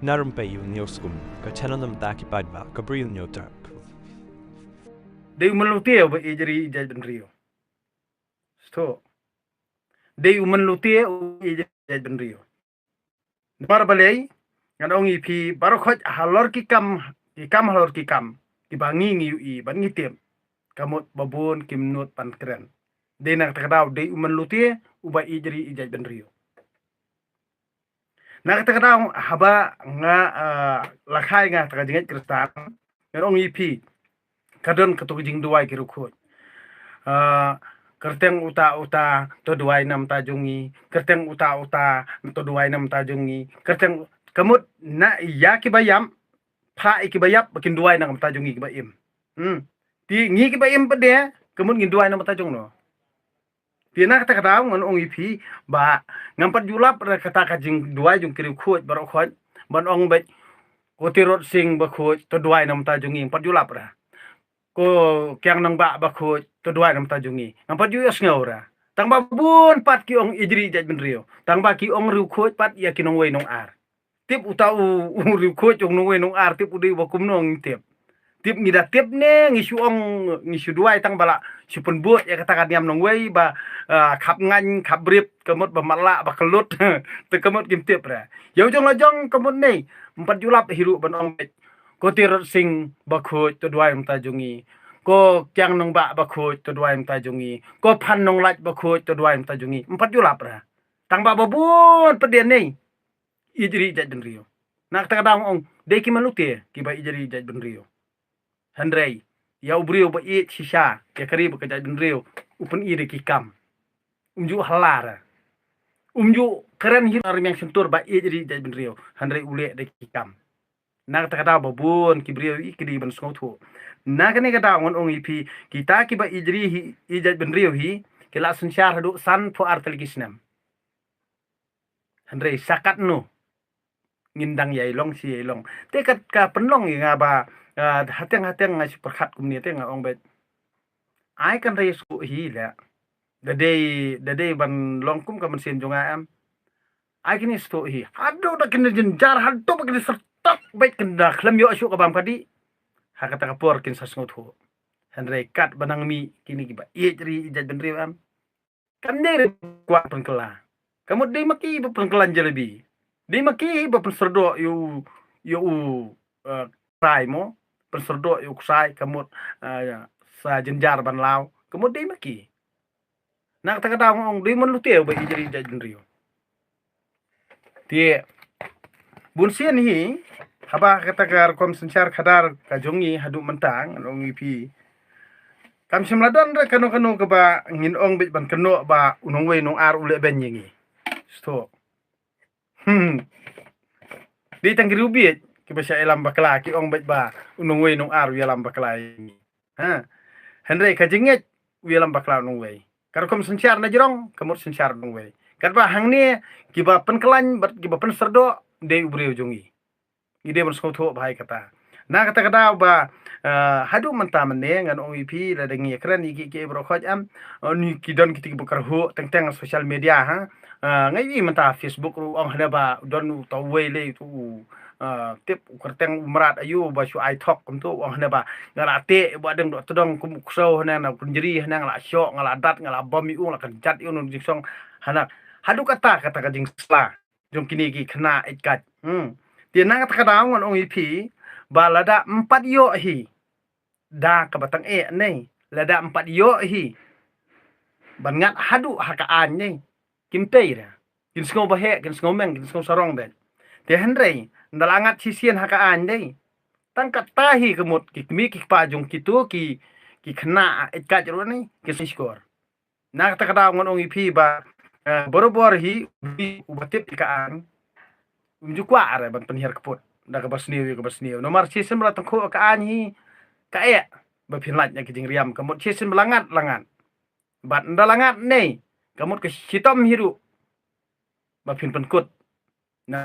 Narum pe yun nioskum, ka chananam daki badva, ka bril nyo dark. Dei umenlutie ba ijeri ijaj ben rio. Sto. Dei umenlutie ijaj ben rio. Bar balai ngadong ipi baru khoj halor ki kam halor ki kam ki bangi ngi i ban ngi tem kamot babon kim not pan keren. Dei nak takadaw dei umenlutie uba ijeri ijaj ben rio. Nak takadaw haba nga lakhai nga takajinget kristan ngadong ipi kadon ketuk jing duai ki rukhoj. Kerteng uta to duai nam tajungi, kerteng uta to duai nam tajungi, kerteng kemut na ya ki bayam pha ki bayap bakin duai nam tajungi ki bayim. Ti ngi ki bayim pede kemut ngi duai nam tajung no. Ti nak kata kata ngon ong ipi ba ngampat julap kata kajing duai jung kiri khoj barok khoj ban ong bet ko tirot sing ba khoj to duai nam tajungi empat julap ra. Ko kyang nang ba khoj to duai nam tajungi nampat ju yos ngaura tang ba bun pat ki ong ijri jaj ben rio tang ba ki ong riu khoj pat ya ki nong wei nong ar tip utau riu khoj ong nong wei nong ar tip udi ba kum nong tip ngida tip ne ngisu ong ngisu duai tang bala si penbut ya kata kadiam nong wei ba khap ngan khap brip kemut ba mala ba kelut te kemut kim tip ra yo jong lajong kemut nei empat julap hiru ban ong ko tirot sing ba khoj to duai nam tajungi ko kyang nong ba khoj to duai nam tajungi ko phan nong laj ba khoj to duai nam tajungi empat julap ra tang ba babun pedian nei ijri jaj ben rio nak ta kadang ong de ki malute ki ba ijri jaj ben rio handrei ya ubrio ba i shisha ya kari ba jaj ben rio upen i de ki kam umju halara umju keren hirar yang sentur ba ijri jaj ben rio handrei ule de ki kam nak ta kata babun ki brio i kidi ban sngotho nak ne kata ngon ong ipi kita ki ba ijri ijaj ben rio hi kila sunsyar hadu san fo artel kisnam handrei sakat no ngindang yai long si yai long te kat ka penlong nga ba hateng nga si perkhat kumni te nga ong bet ai kan rei su hi la dade ban longkum ka man sen jonga am ai kini sto hi ado da kini jenjar hadu ba kini tak baik kena klam yo asyuk kabam kadi hakata kapor kin sasngot ho handrei kat banang mi kini kiba ijri ijaj ben rio am kan ne kuat pengkela kamu dei maki ba pengkelan jelebi dei maki ba penserdo yu sai mo penserdo yu sai kamu sa jenjar ban law kamu dei maki nak ta kada ong dei mon luteu ba ijri ijaj ben rio tie bunsian hi haba kata kar kom sensyar khadar kajongi hadu mentang ong ipi kam simladon re kanu ke ba ngin ong bit ban keno ba unong we nong ar ule ben yingi sto di tangri ubit ke ba sya elam bakla ki ong bit ba unong we nong ar yelam bakla yingi ha henry kajinget yelam bakla nong we kar kom sensyar na jirong kamut sensyar nong we kar ba hangni ki ba penkelan bat ki ba penserdo de ubreu jongi ide berskotho bahai kata na kata ba hadu menta mene ngan ong ipi la dengi kran iki ke bro khoj am ni kidon kiti bukar ho teng social media ha ngai menta facebook ru ong hada ba don to wele tu tip kerteng umrat ayu ba shu ai thok kum tu ong hada ba ngala te ba deng do todong kum kso hana na punjeri hana ngala syok ngala dat ngala bom yu la kan jat yu nun jiksong hana hadu kata ka jing sla jong kini ki khna ikat dia nak kata ngon ong ipi balada 4 yo hi da ka batang nei lada 4 yo hi bangat hadu hakaan nei kimtei ra kin sngo bahe kin sngo meng kin sngo sarong ben te henrei ndalangat sisien hakaan nei tangkat tahi kemut ki mi ki pajung kitu ki khna ikat ro nei ki skor nak kata ngon ong ipi ba boro-boro hi ubatip ikaan umjukwa are ban penhir keput da ka basniu nomor season bla tengko ka anhi ka e ba pinlat nya kijing riam kamut season belangat bat ndalangat nei kamut ke sitom hiru ba pin penkut na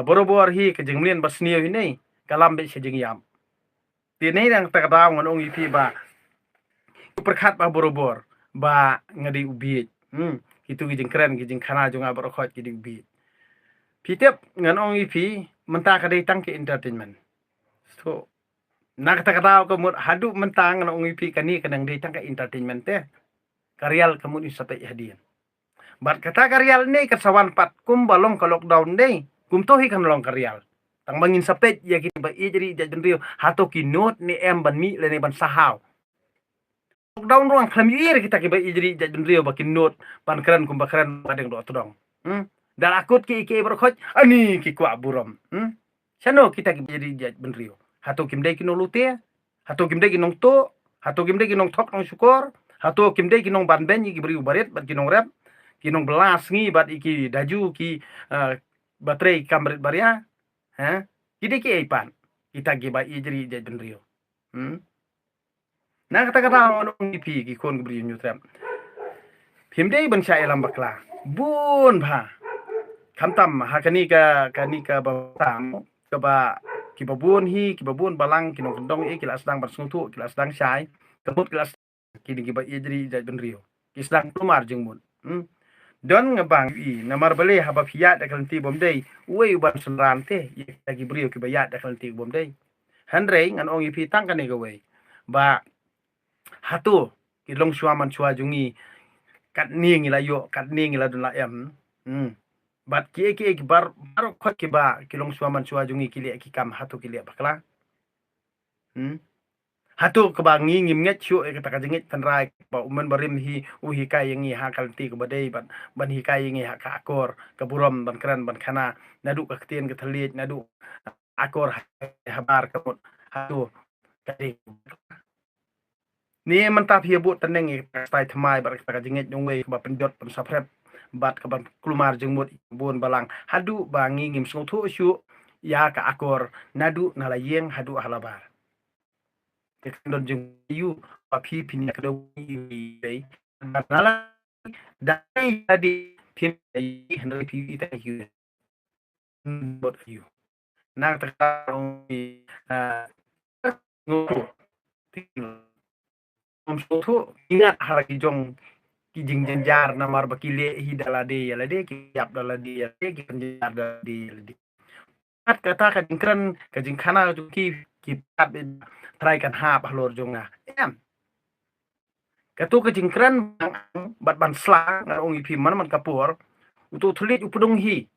boro-boro hi kijing mlien basniu hi nei kalam be sejing yam ti nei nang ta ka ngon ong ipi ba perkhat ba boro-boro ba ngadi ubit itu kijing keren kijing khana jonga boro khot kijing ubit Pitep ngan ong ipi mentah kadai tang ke entertainment. So nak kata kemud hadu mentang ngan ong ipi kani kadang dai tang ke entertainment te. Karyal kemud sampai hadian. Bat kata karyal ni kasawan pat kum balong ke lockdown ni. Kum tohi kan long karyal. Tang bangin sapet ya kita ba jadi jajan rio hato kinot ni em ban mi le ni ban sahau. Lockdown ruang khamir kita ke ba jadi jajan rio bakin not pan keren kum bakran kadang do tudong. Dal akut ki berkhoj ani ki kwa buram. Sano kita ke jadi jajan rio. Hato kim dai kinong lute, hato kim dai kinong to, hato kim dai kinong thok nong syukur, hato kim dai kinong ban ben ki beri baret bat kinong rap, kinong belas ngi bat iki daju ki baterai kamret baria. Kita ki ipan. Kita ki ba jadi jajan rio. Nah kata-kata orang ipi ki kon beri nyutrap. Himdai ban sya elam bakla. Bun ba. Kamtam hakani ka batam ka ba ki babun hi ki babun balang kinong kendong kila sedang bersungtu kila sedang syai kebut kila kini ki ba jadi jajan rio. Ki sedang keluar jeung mun. Don ngebang i namar bale haba fiat da kalenti bomdai we ban senran te lagi brio ki bayat da kalenti bomdai. Handre ngan ong ipi tang kan ga we. Ba hatu kilong suaman chua jungi kat ning ila yo kat ning ila dun la em bat ki bar khot ki ba kilong suaman chua jungi kili ki kam hatu kili bakla hatu ke bangi ngim nget chu kata ka jengit tanrai ba umen barim hi uhi kai yangi ha kalti ke badai ban hi kai yangi ha ka akor ke buram ban kran ban khana nadu ka ktien ke thalit nadu akor habar ke hatu kadi ni mentap hiabut teneng tai thamai bar ka jengit jongwe ba penjot pen saprep bat ka ban klumar jengmut bun balang hadu bangi ngim sungthu syu ya ka akor nadu nalayeng hadu halabar don jeng yu api pinya kado yi nala dai tadi pin yi henry pi ta yu bot yu nang ta ong tu ingat haraki jong ki jing jenjar namar bakile hi dalade yalade ki yap dalade yalade ki penjar dalade yalade kat kata ka jingkran ka jingkhana ki pat try kan ha bahlor jonga em katu ka jingkran bat ban slang ngar ong ipi man kapur utu thulit upudong hi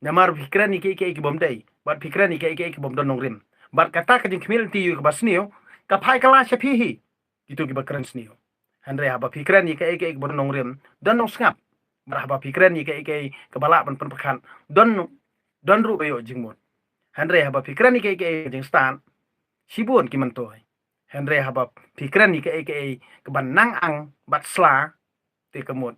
namar pikran ki bomdai bat pikran ki bom don rim bat kata ka jingkhmil ti yu ka basnio ka phai kala shapi hi itu ki bakran snio handre haba pikran ki bom don rim don nong skap berhaba pikran ki kebala ban penpekan don ru bayo jingmon handre haba pikran ki jing stan sibun ki mantoy Henry haba pikiran ni ke kebanang ang bat sla te kemut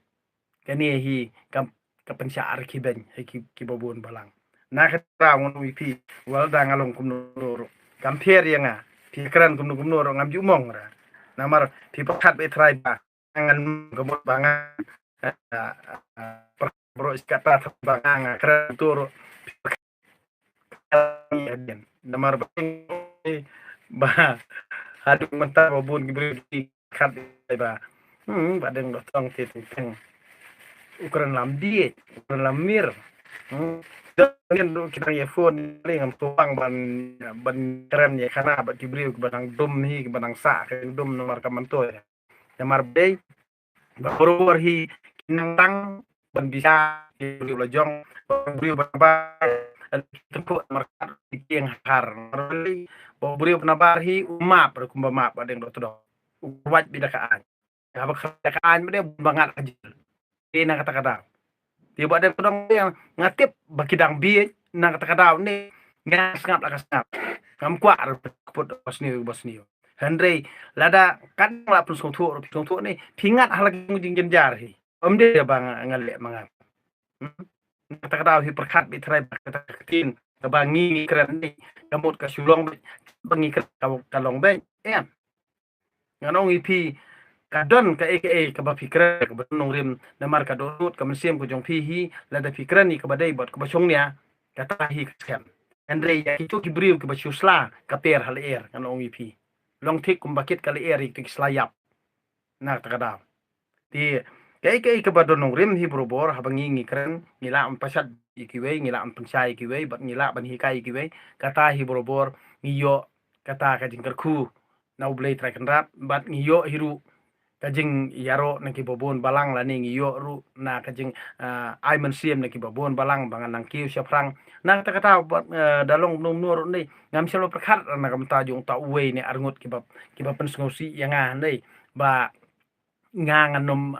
kani hi ka pensyaar ki ben ki babun balang na kata ngon wipi wal da ngalong kum noro kamper yanga pikiran kum noro ngam jumong ra namar pi pakat be trai ba angan kemut bangan bro iskata bangang keren turu namar ba haduk mentah babun gibri kat ba badeng dotong teng ukuran lamdi ukuran lamir dan kita ya phone ngam tuang ban keren ya karena ba gibri banang dum hi banang sa ke dum nomor kamanto ya mar bay ba boror hi kinang ban bisa gibri lojong gibri ba tempo markat yang har beri penabarhi umap rekumba map ada yang dokter uwat bidakaan apa bidakaan dia banget aja ini kata-kata tiba ada tudang yang ngatip bakidang bi na kata-kata ni ngap lah kasap kam kuat bosni Henry lada kan la pun songtu ni pingat hal lagi jenjar hi dia bang ngalek mangap kata-kata hi perkat bitrai kata ketin kebangi keren ni kamut ka sulong bangi kalong be em nganong ipi kadon ka ka ba fikra ka banong rim namar ka dorut ka mesim ko jong pihi la da fikra ni ka badai bot ka basong nia kata hi skam andre ya itu ki briu ka basusla ka per hal er nganong ipi long tik kum bakit kali er ik slayap na takada ti Kai ke badonong rim hi borobor habangi ngi keren ngila pasat ikiwe ngila pensai ikiwe bat ngila ban hikai ikiwe kata hi borobor ngiyo kata ka jingkerku nau blei trakenrat bat ngiyo hiru kajing yaro na kibobon balang la ning iyo ru na kajing ai man siem na kibobon balang bangan nang kiu syafrang na ta kata dalong num nur ni ngam selo perkhat na kam ta jung ta we ni arngut kibab pensngosi yang nei ba nganom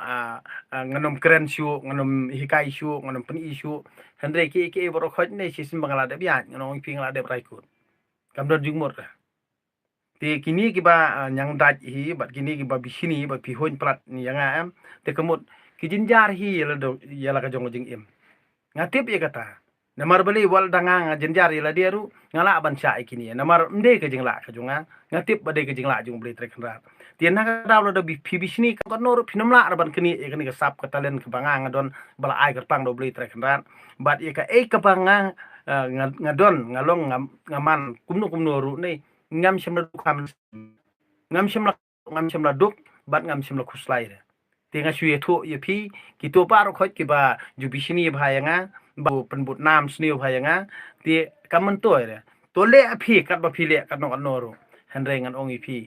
nganom keren syu nganom hikai syu nganom pen isu hande ki boro khoj nei sisim bangala de bian nganom ping la de praikut kam don jung mur ti kini kiba nyang daj hi bat kini kiba bisini bat pihon plat ni yang am te kemut kijinjar hi la do yala ka jong jing im ngatip ya kata namar beli wal danga jinjar la dia ru ngala ban sha kini namar mde ke jing la ka jonga ngatip bade ke jing la jung beli trek rat ti na ka daw la do bi bisini ka nor pinam la ban kini e kini ka sap ka talen ka banga ngadon bala ai ka pang do beli trek rat bat e ka ka banga ngadon ngalong ngaman kumno ru nei ngam shimla dukam ngam shimla duk bat ngam shimla khuslai re tinga shuye tho ye phi ki to paro khoj ki ba jubishini bhayanga ba penbut nam sniu bhayanga ti kamen to re to le a phi kat ba phi le kat no ro hanre ngan ongi phi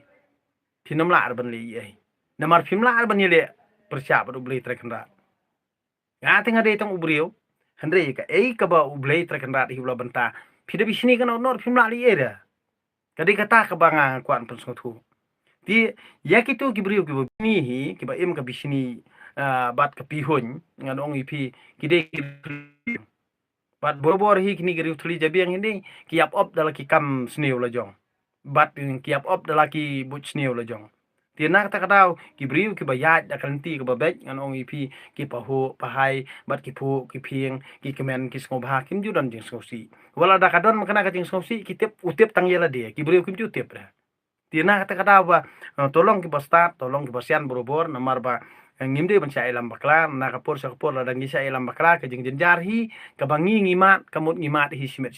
thinam la ar ban le ye namar phim la ar ban ye le persya ba ubli trekendra nga tinga de tang ubriu hanre ka ka ba ubli trekendra hi bla banta phi de bishini kan nor phim la li ye kadi kata kebangang kuan pensngotu ti yakitu kibriu kibo ni hi kiba im ka bisini bat ka pihon ngan ong ipi kide bat borobor hi kini geriu thuli jabiang ini kiap op dala ki kam sneu la jong bat kiap op dala ki but sneu la jong ti nak ta kadau kibriu kiba yat da kanti kiba bek ngan ong ipi ki pahu pahai bat ki pu ki pieng ki kemen ki skobha kim judan jing skosi wala da kadon makana ka jing skosi kitip utip tang yela de kibriu kim jutip ra tina kata kata ba tolong ki start tolong ki sian borobor namar ba ngimde ban sa ilam bakla na kapur sa kapur la dangi sa ilam bakla ka jing jenjar hi ka bangi ngimat kamut ngimat hi simet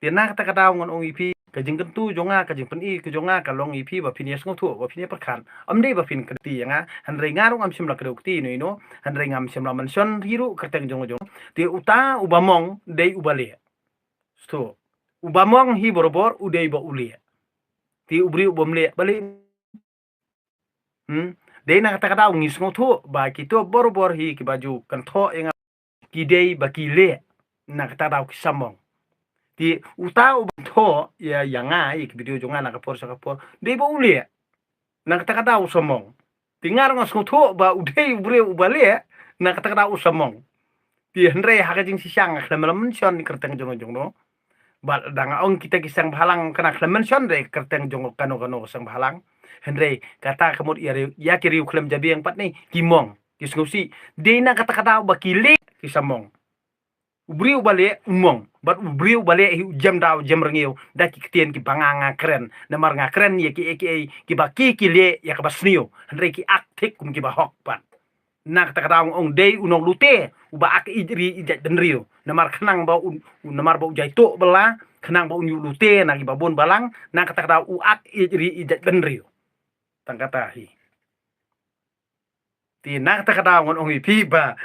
tina kata kata ngon ong ipi ka jing kentu jonga ka jing pen i ka jonga ka long ipi ba pinias ngotu ba pinia perkan amde ba pin keti nga hanre ngarung am simla kredukti no hanre ngam simla mansion hiru kerteng jong ti uta ubamong dei ubale sto ubamong hi borobor udei ba ulia ti ubri ubamle bali dei na kata kata ngis ngotu ba kito borobor hi ki baju kan tho enga ki dei ba ki le na kata daw ki samong ti uta ubtho ya yanga ik video jonga na kapor sa kapor dei ba ulia na kata kata usomong ti ngar ngos ngotu ba udei ubri ubale na kata kata usomong ti henre hakajing sisang khlamalam son kerteng jong no bal danga ong kita kisang bahalang kana klemen son de kerteng jong kano sang bahalang henre kata kemut ya kiri klem jabi yang pat ni kimong kisngusi dina kata kata bakile kisamong ubri ubale umong bat ubri ubale jam daw jam rengiu da ki ketien ki banganga keren namar nga keren ye ki baki ki le ya ka basniu henre ki aktik kum ki bahok pat nak ta kadang ong dei unong lute uba ak ijri ijat denrio namar khnang ba namar ba ujai to bela khnang ba unyu lute na ki babon balang nak ta kadang uak ijri ijat denrio tang kata hi ti nak ta kadang ong pi ba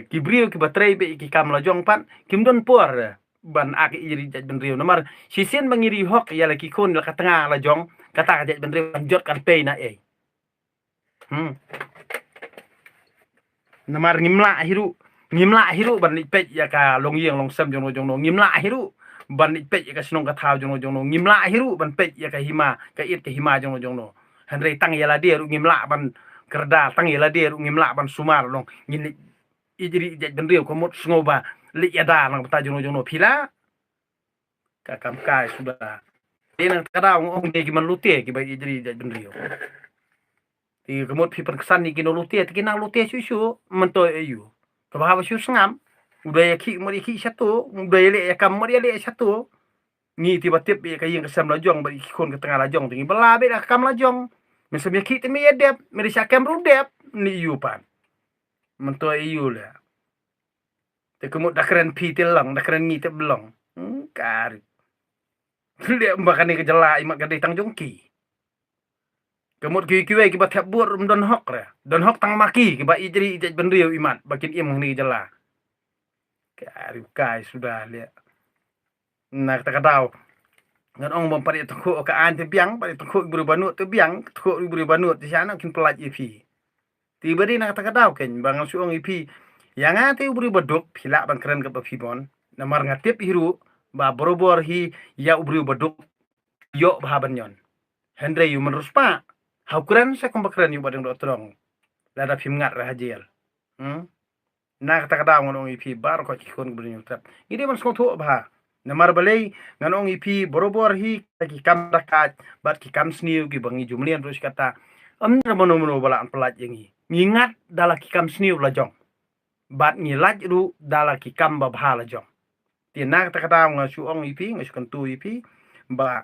kibrio ki batrei be ki kam la jong pan kim don por ban ak ijri ijat denrio namar sisen mangiri hok ya la ki kon la katanga la jong kata ijat denrio jot kan pe na namar ngimla hiru ban pej ya ka long yeng long sam jong no ngimla hiru ban pej ya ka sinong ka thau jong no ngimla hiru ban pej ya ka hima ka it ka hima jong no hanre tang ya la dia ru ngimla ban kerda tang ya la dia ru ngimla ban sumar long ngin ijri je ben riu ko mot sngoba li ya da lang ta jong no pila ka kam kai sudah ina kada ong de ki man lute ki ba ijri je ben riu ti kemut pi perkesan ni kino lutia ti kinang lutia susu mento ayu ka ba su sangam udah ya ki mari ki satu udah ya le ya kam mari le satu ni tiba tip ya kayin kesam lajong bari ki kon ke tengah lajong tingi bela be dah kam lajong mesem ya ki ti mi edep meri sakam rudep ni yu pan mento ayu le ti kemut dah keren pi telang dah keren ni te belong kar le mbakani ke jela imak gede tang jongki kemut kiwe ki ba thap bur don hok ra don hok tang maki ki ba ijri ijaj benriu imat bakin im ngni jela kari kai sudah lihat nak tak tahu ngan ong bom pari tengku ka an te biang pari tengku ibru banut te biang tengku ibru banut di sana kin pelaj ipi tiba di nak tak tahu ken bang su ong ipi yang ate ibru baduk phila bang keren ka pibon namar ngatip hiru ba borobor hi ya ibru baduk yo bahaban yon Henry yu menurus pa haukuran sa kumbakran yu badang do trong lada phim ngat ra hajel nak tak tahu ngan ong ipi bar ko kikon ibru trap ini man skotho ba namar balai nganong ipi borobor hi ki kam rakat bat ki kam sniu ki bangi jumlian terus kata amna mono bala pelaj yangi ngingat dala ki kam sniu la jong bat ngilaj ru dala ki kam babha la jong tinak ta kata ngasu ong ipi ngasu kentu ipi ba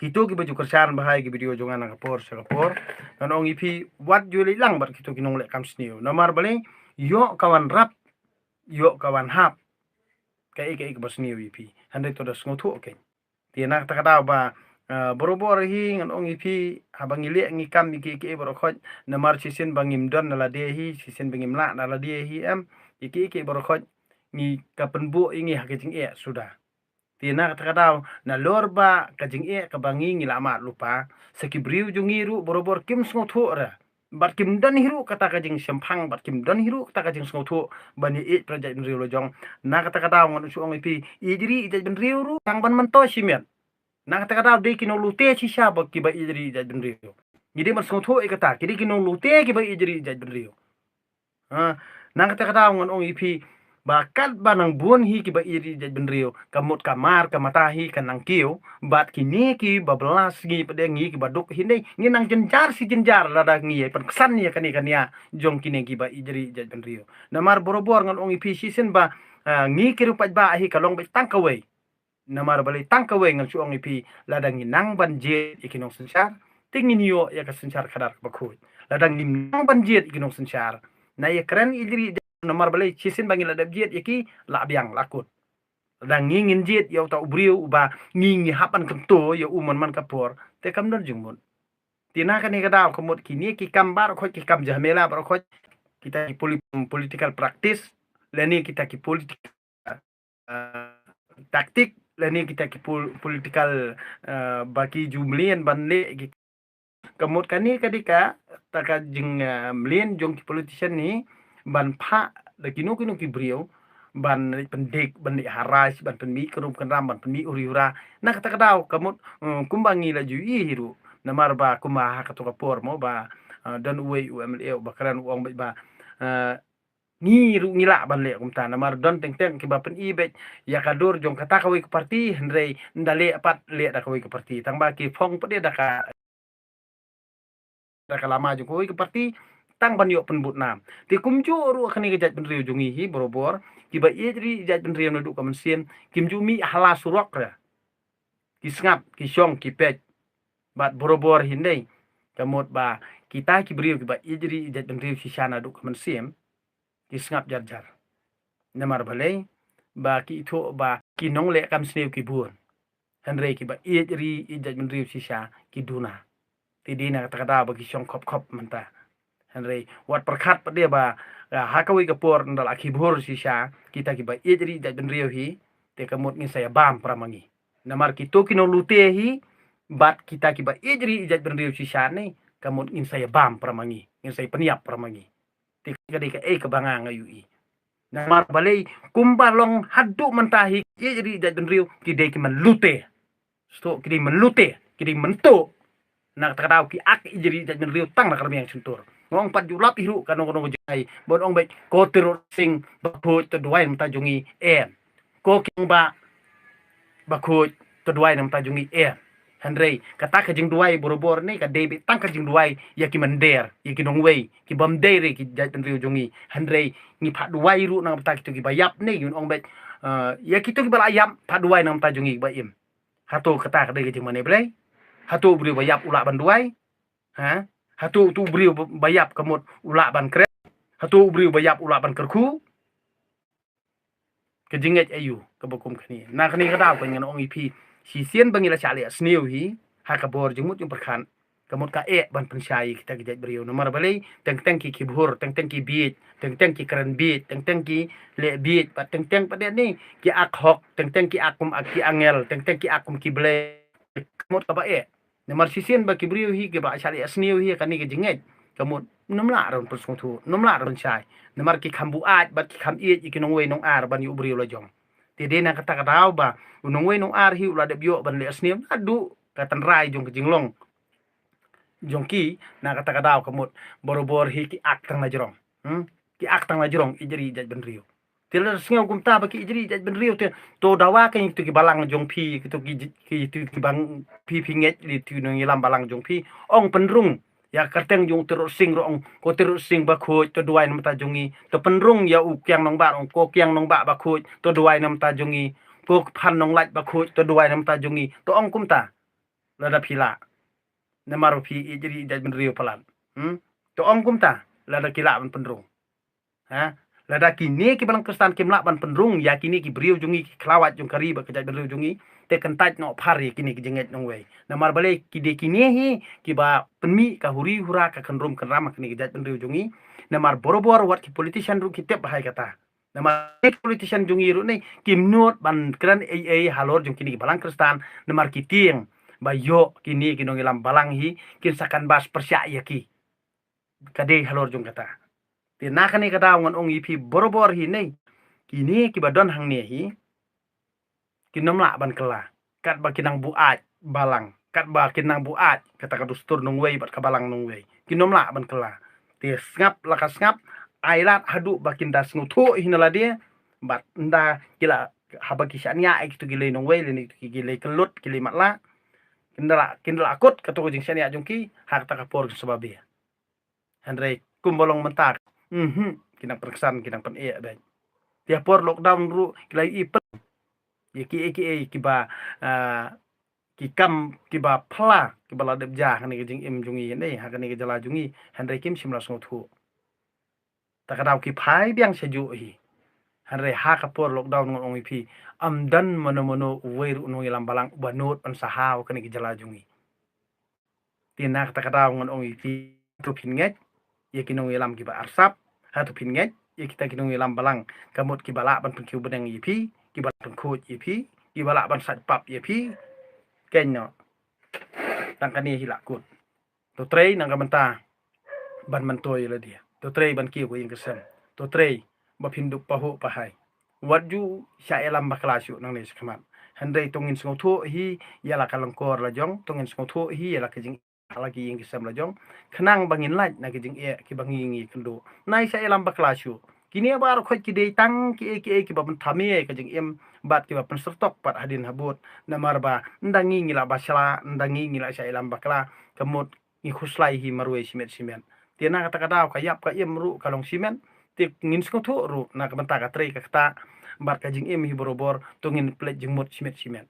kitu ki baju kerjaan bahai ki video jongan kapor sakapor nganong ipi wat juli lang bat kitu kinong le kam sniu namar balai yo kawan rap yo kawan hap kai basni wipi hande to das ngotu oke tiana ta kata ba borobor hi ngan ong ipi habang ile ngi kam iki borokot namar sisen bangim don nala de hi sisen bangim la nala de hi em iki borokot ngi kapen bu ingi hakijing sudah tiana ta kata na lorba kajing ka bangi ngi lama lupa sekibriu jungiru borobor kim ngotu ra bat kim dan hiru kata kajing sempang bat kim dan hiru kata kajing ngotu bani project riu lojong na kata ngon su ong ipi ijri ijaj ben riu ru tang ban manto simet na kata de kino lute si saba ki ba ijri ijaj ben riu jadi man ngotu kata kidi kino lute ki ba ijri ijaj ben riu na kata ngon ong ipi bakat banang buon hi ki ba iri ijaj ben riu kamut kamar kamatahi kanang kiu bat kini ki babelas ngi pedengi ki baduk hinde ngi nang jenjar si jenjar lada ngi pen kesan ya kania jong kini ki ba ijri ijaj ben riu namar borobor ngan ong ipi sisen ba ngi ki rupat ba hi kalong be tangkawe namar bali tangkawe ngan su ong ipi lada ngi nang banjir ikinong sensar tingin yo ya ka sensar kadar bakut lada ngi nang banjir ikinong sensar na ya keren ijri nomor balai cisin bangi ladap jet yaki la biang lakut dan ngingin jet yau tau briu ba ngingi hapan kento ya uman man kapor te kam don jungmun tina kan ni kadau komot kini ki kambar ko ki kam jamela bar ko kita ki political practice leni kita ki politik taktik leni kita ki political baki jumlian banle komot kani kadika taka jing mlien jong ki politician ni ban pha de kinu ki brio ban pendik ban haras ban penmi kerum kenram ban penmi uriura na kata kadau kamut kumbangi la jui hiru namar ba kuma ka to kapor mo ba dan uwe umle ba karan uang ba ngiru ngila ban le kumta namar don teng ki ba pen ibe ya kadur jong kata kawi ke parti hendrei ndale pat le da kawi ke parti tang ba ki phong pede da ka lama jong kawi ke parti tang ban yo penbut nam ti kumju ru khani gejat ben riu jungi hi borobor ki ba ijri jat ben riu nadu kamen sien kim jumi hala surok ra ki ngap ki syong ki pet bat borobor hindai kamot ba kita ki beriu ki ba ijri jat ben riu sisana du kamen siem ki ngap jar jar namar balai ba ki tho ba ki nong le kam sneu ki buon henrei ki ba ijri jat ben riu sisa ki duna ti dina kata ba ki syong kop menta Henry wat perkat dia ba hakawi kapor ndal akibur sisa kita ki ba ijri jat ben riu hi te kamut ngi saya bam pramangi namar kito kino lute hi bat kita ki ba ijri jat ben riu sisa ni kamut ngi saya bam pramangi ngi saya peniap pramangi te kadi ka kabanga ngayui namar balai kumbalong hadu mentahi ijri jat ben riu ki de ki man lute sto ki menlute ki mento nak takau ki ak ijri jat ben riu tang nak yang sentur ngong pat julap hiru kanong jai bon ong baik ko terus sing bakut terduai mentajungi ko king ba bakut terduai mentajungi Henry kata kajing duai borobor ni ka David tang kajing duai ya ki mender ya ki nongwei ki bamdere ki jat riu jungi Henry ngi pat duai ru nang ta kitu ki bayap ni yun ong baik ya kitu ki balayam pat duai nang mentajungi baim hato kata ka kajing mane blai hato beri bayap ulak banduai hatu tu beriu bayap kamut ulak ban kret hatu beriu bayap ulak ban kerku kejinget ayu kebukum kani na kani kada ko ngan ong ipi si sien bangila chale sneu hi hakabor jumut yung perkan kamut ka ban pensyai kita gejat beriu nomor balai teng ki kibhur teng ki beat teng ki keren beat teng ki le beat pat teng pada ni ki ak hok teng ki akum ki angel teng ki akum ki ble kamut ka ba nomor sisien ba ki beriu hi ke ba syari asniu hi kan ni ke jenget kamut nomla ron persung tu nomla ron syai nomor ki kambu at bat ki kam ki nong we nong ar ban yu beriu la jong ti de na kata kata ba nong we nong ar hi ula de bio ban le asniu adu katan rai jong ke jinglong jongki na kata kadau kamut bor hi ki ak tang najrong ki ak tang najrong ijeri jaj ben riu tila singa gumta ba ki ijeri jaj ben riu te to dawa kan itu ki balang jong pi ki itu ki bang pi nget li tu no ngilam balang jong pi ong penrung ya karteng jong terus sing ro ong ko terus sing ba khoj to duai nam ta jongi to penrung ya u kyang nong ba ong ko kyang nong ba khoj to duai nam ta jongi ko phan nong laj ba khoj to duai nam ta jongi to ong kumta lada phila namaru pi ijeri jaj ben riu palan to ong kumta lada kila ban penrung lada kini ki balang kristan ki mlak ban penrung ya kini ki beriu jungi ki klawat jung kari ba kejaj beriu jungi te kentaj no phari kini ki jenget nong wei namar bale ki de kini hi ki ba penmi ka huri hura ka kenrum kenram kini kejaj ben riu jungi namar borobor wat ki politician ru ki tep bahai kata namar politician jungi ru nei kim nut ban kran halor jung kini ki balang kristan namar ki tieng bayo kini kinong ilam balang hi kin sakan bas persya ya ki kade halor jung kata ti nakani kata ngon ong ipi borobor hi nei kini ki badon hang ne hi kinomla ban kela kat ba kinang buat balang kat ba kinang buat kata kadustur nong wei bat kabalang nong wei kinomla ban kela ti ngap lakas ngap ailat hadu bakin das ngutu hinala dia bat nda kila haba kisania ek tu gile nong wei ni gile kelut gile matla kindala akut katu jing sania jungki hak ta kapor sebabe Andre kumbolong mentak kinang perkesan kinang pen dai dia por lockdown ru kilai ipet ki ba ki kam ki ba phla ki bala deb ja kan jing im jungi nei ha kan jala jungi Andre kim simla sngothu takadau ki phai biang seju hi Andre ha kapor lockdown ngong ipi amdan mono weiru no ilam balang banut pan sahau kan ki jala jungi tinak takadau ngong ipi tu pinget ye kinong ilam ki ba arsap ha tu pinget ye kita kinong ilam balang kamut ki bala ban penkiu benang ipi ki bala pengkut ipi ki bala ban sat pap ipi kenyo tangkani hilakut to trei nang kamenta ban mantoi la dia to trei ban ki ko ing kesem to trei ba phinduk pahu pahai waju sya elam baklasyu nang ne skmat handai tongin sngothu hi yala kalangkor la jong tongin sngothu hi yala kejing lagi yang kisam la jong khenang bangin laj na kejing ki bangi ngi kendo nai sya elam baklasyu kini bar khoj ki dei tang ki ba thami kejing em bat ki ba pensertok pat hadin habut namar ba ndangi ngila basla ndangi ngila sya elam bakla kemut ngi khuslai hi marwe simet tiana kata kadau kayap ka em ru kalong simen ti ngin skothu ru na kamenta ka trei ka kata bar ka jing em hi borobor tungin plet jengmut simet